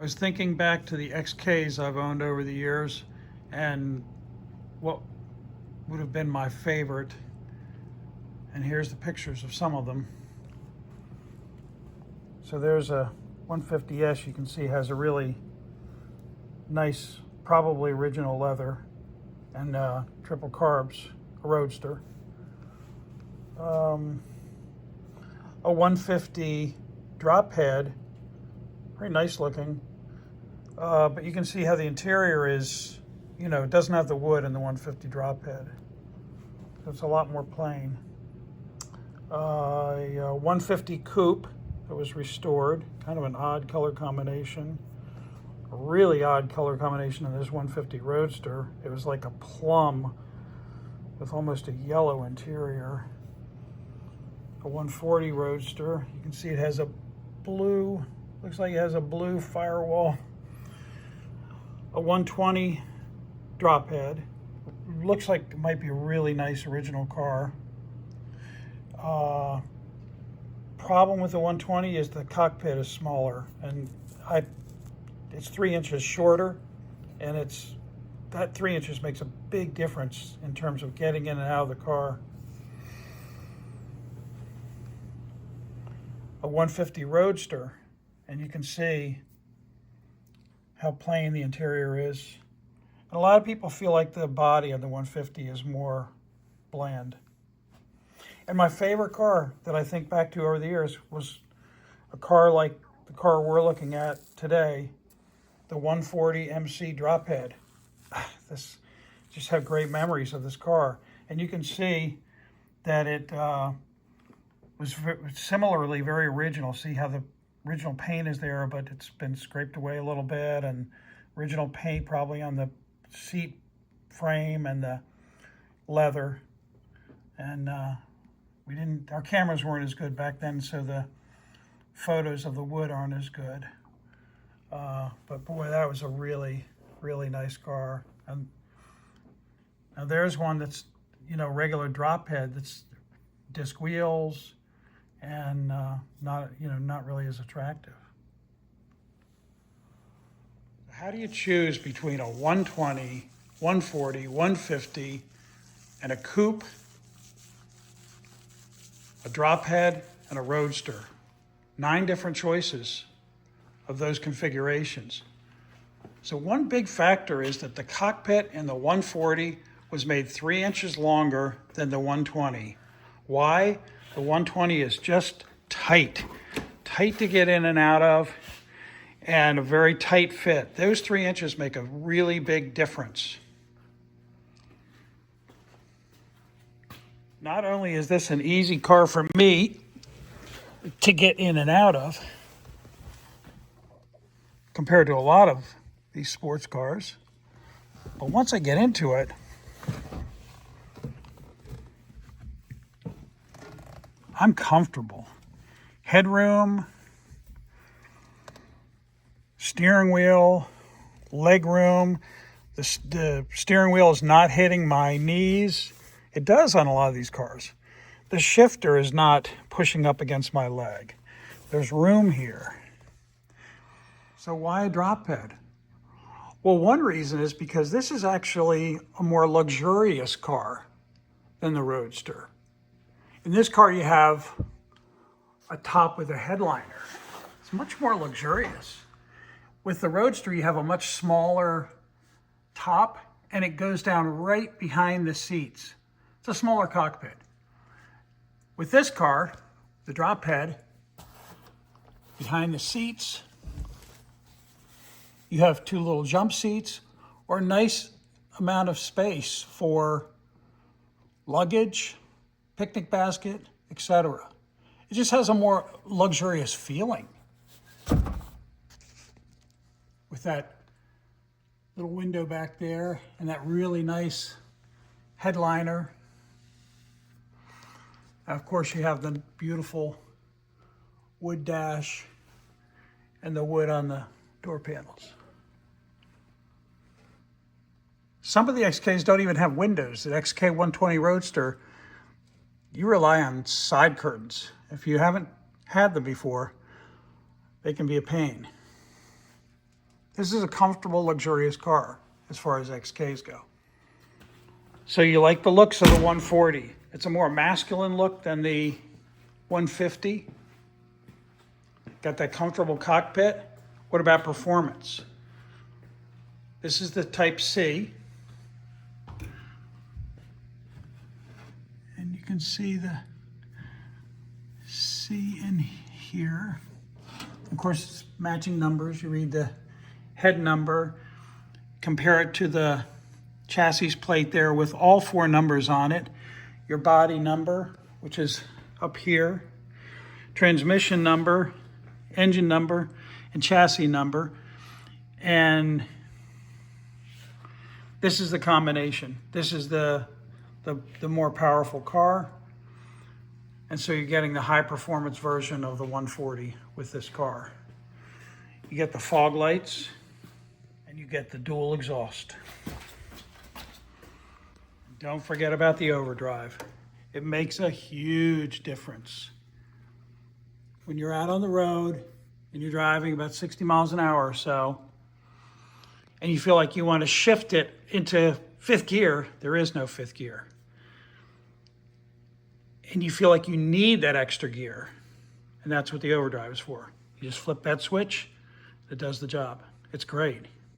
I was thinking back to the XKs I've owned over the years and what would have been my favorite. And here's the pictures of some of them. So there's a 150S, you can see has a really nice, probably original leather and triple carbs, a roadster. A 150 drop head, very nice looking. But you can see how the interior is, it doesn't have the wood in the 150 drop head. So it's a lot more plain. A 150 coupe that was restored, kind of an odd color combination. A really odd color combination in this 150 Roadster. It was like a plum with almost a yellow interior. A 140 Roadster, you can see it has a blue, looks like it has a blue firewall. A 120 drop head, looks like it might be a really nice original car. Problem with the 120 is the cockpit is smaller, and it's 3 inches shorter, and that 3 inches makes a big difference in terms of getting in and out of the car. A 150 Roadster, and you can see how plain the interior is. And a lot of people feel like the body of the 150 is more bland. And my favorite car that I think back to over the years was a car like the car we're looking at today, the 140MC drophead. This just have great memories of this car. And you can see that it was similarly very original. See how the original paint is there, but it's been scraped away a little bit, and original paint probably on the seat frame and the leather. And our cameras weren't as good back then, so the photos of the wood aren't as good. But boy, that was a really, really nice car. And now there's one that's, regular drop head, that's disc wheels, and not really as attractive. How do you choose between a 120, 140, 150, and a coupe, a drop head, and a roadster? 9 different choices of those configurations. So one big factor is that the cockpit in the 140 was made 3 inches longer than the 120. Why? The 120 is just tight to get in and out of, and a very tight fit. Those 3 inches make a really big difference. Not only is this an easy car for me to get in and out of, compared to a lot of these sports cars, but once I get into it, I'm comfortable. Headroom, steering wheel, leg room. The steering wheel is not hitting my knees. It does on a lot of these cars. The shifter is not pushing up against my leg. There's room here. So why a drop head? Well, one reason is because this is actually a more luxurious car than the Roadster. In this car, you have a top with a headliner. It's much more luxurious. With the Roadster, you have a much smaller top, and it goes down right behind the seats. It's a smaller cockpit. With this car, the drop head, behind the seats, you have 2 little jump seats, or a nice amount of space for luggage, picnic basket, etc. It just has a more luxurious feeling. With that little window back there and that really nice headliner. And of course, you have the beautiful wood dash and the wood on the door panels. Some of the XKs don't even have windows. The XK120 Roadster, you rely on side curtains. If you haven't had them before, they can be a pain. This is a comfortable, luxurious car as far as XKs go. So you like the looks of the 140. It's a more masculine look than the 150. Got that comfortable cockpit. What about performance? This is the Type C. And you can see the C in here. Of course, it's matching numbers. You read the head number, compare it to the chassis plate there with all 4 numbers on it. Your body number, which is up here, transmission number, engine number, and chassis number. And this is the combination. This is the more powerful car. And so you're getting the high performance version of the 140 with this car. You get the fog lights and you get the dual exhaust. Don't forget about the overdrive. It makes a huge difference. When you're out on the road and you're driving about 60 miles an hour or so, and you feel like you want to shift it into 5th gear, there is no 5th gear. And you feel like you need that extra gear, and that's what the overdrive is for. You just flip that switch, it does the job. It's great.